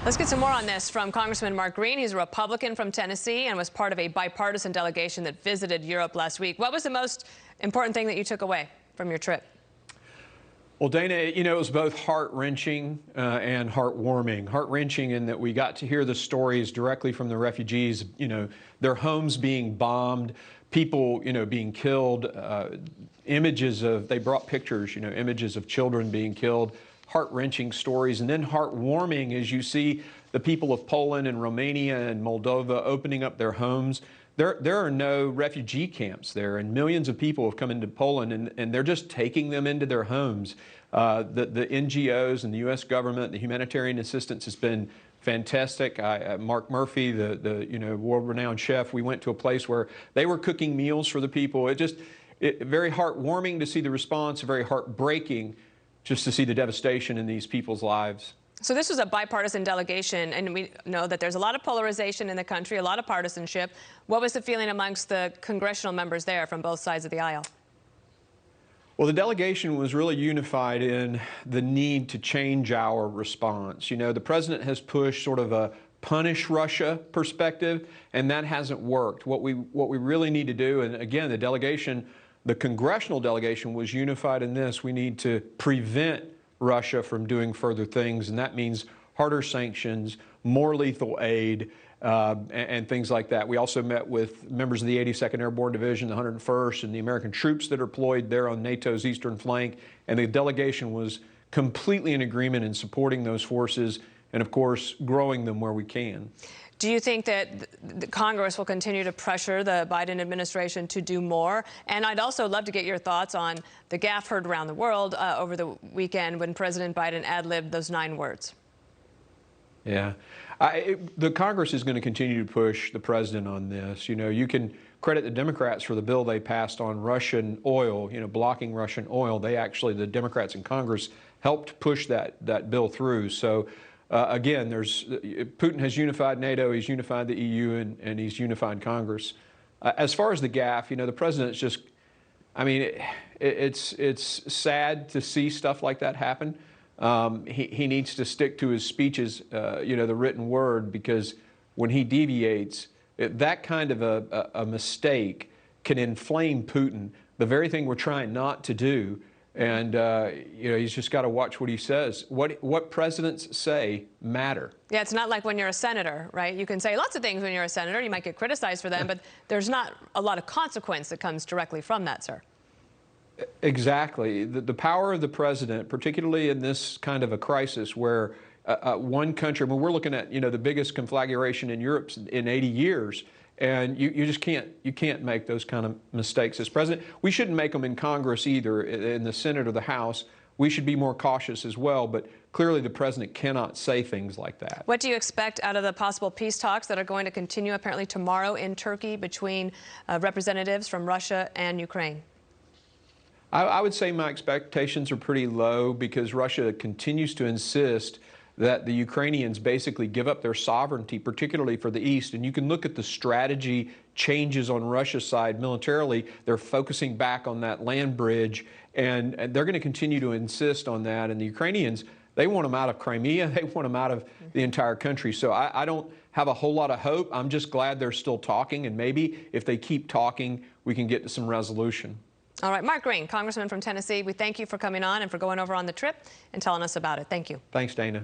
Let's get some more on this from Congressman Mark Green. He's a Republican from Tennessee and was part of a bipartisan delegation that visited Europe last week. What was the most important thing that you took away from your trip? Well, Dana, it was both heart-wrenching and heartwarming. Heart-wrenching in that we got to hear the stories directly from the refugees, their homes being bombed, people, being killed, they brought pictures, images of children being killed, heart-wrenching stories. And then heartwarming as you see the people of Poland and Romania and Moldova opening up their homes. There are no refugee camps there, and millions of people have come into Poland, and they're just taking them into their homes. The NGOs and the U.S. government, the humanitarian assistance has been fantastic. Mark Murphy, the world-renowned chef, we went to a place where they were cooking meals for the people. Very heartwarming to see the response, very heartbreaking just to see the devastation in these people's lives. So this was a bipartisan delegation, and we know that there's a lot of polarization in the country, a lot of partisanship. What was the feeling amongst the congressional members there from both sides of the aisle? Well, the delegation was really unified in the need to change our response. The president has pushed sort of a punish Russia perspective, and that hasn't worked. What we really need to do, and again, the congressional delegation was unified in this: we need to prevent Russia from doing further things, and that means harder sanctions, more lethal aid, and things like that. We also met with members of the 82nd Airborne Division, the 101st, and the American troops that are deployed there on NATO's eastern flank, and the delegation was completely in agreement in supporting those forces and, of course, growing them where we can. Do you think that the Congress will continue to pressure the Biden administration to do more? And I'd also love to get your thoughts on the gaffe heard around the world over the weekend when President Biden ad-libbed those 9 words. Yeah. The Congress is going to continue to push the president on this. You can credit the Democrats for the bill they passed on Russian oil, blocking Russian oil. The Democrats in Congress helped push that bill through. So again, Putin has unified NATO, he's unified the EU, and he's unified Congress. As far as the gaffe, the president's just, it's sad to see stuff like that happen. He needs to stick to his speeches, the written word, because when he deviates, that kind of a mistake can inflame Putin, the very thing we're trying not to do. And, he's just got to watch what he says. What presidents say matter. Yeah, it's not like when you're a senator, right? You can say lots of things when you're a senator. You might get criticized for them, but there's not a lot of consequence that comes directly from that, sir. Exactly. The power of the president, particularly in this kind of a crisis where one country, we're looking at, the biggest conflagration in Europe in 80 years. And you just can't make those kind of mistakes as president. We shouldn't make them in Congress either, in the Senate or the House. We should be more cautious as well. But clearly the president cannot say things like that. What do you expect out of the possible peace talks that are going to continue apparently tomorrow in Turkey between representatives from Russia and Ukraine? I would say my expectations are pretty low because Russia continues to insist that the Ukrainians basically give up their sovereignty, particularly for the East. And you can look at the strategy changes on Russia's side militarily. They're focusing back on that land bridge, and they're going to continue to insist on that. And the Ukrainians, they want them out of Crimea. They want them out of the entire country. So I don't have a whole lot of hope. I'm just glad they're still talking, and maybe if they keep talking, we can get to some resolution. All right, Mark Green, Congressman from Tennessee, we thank you for coming on and for going over on the trip and telling us about it. Thank you. Thanks, Dana.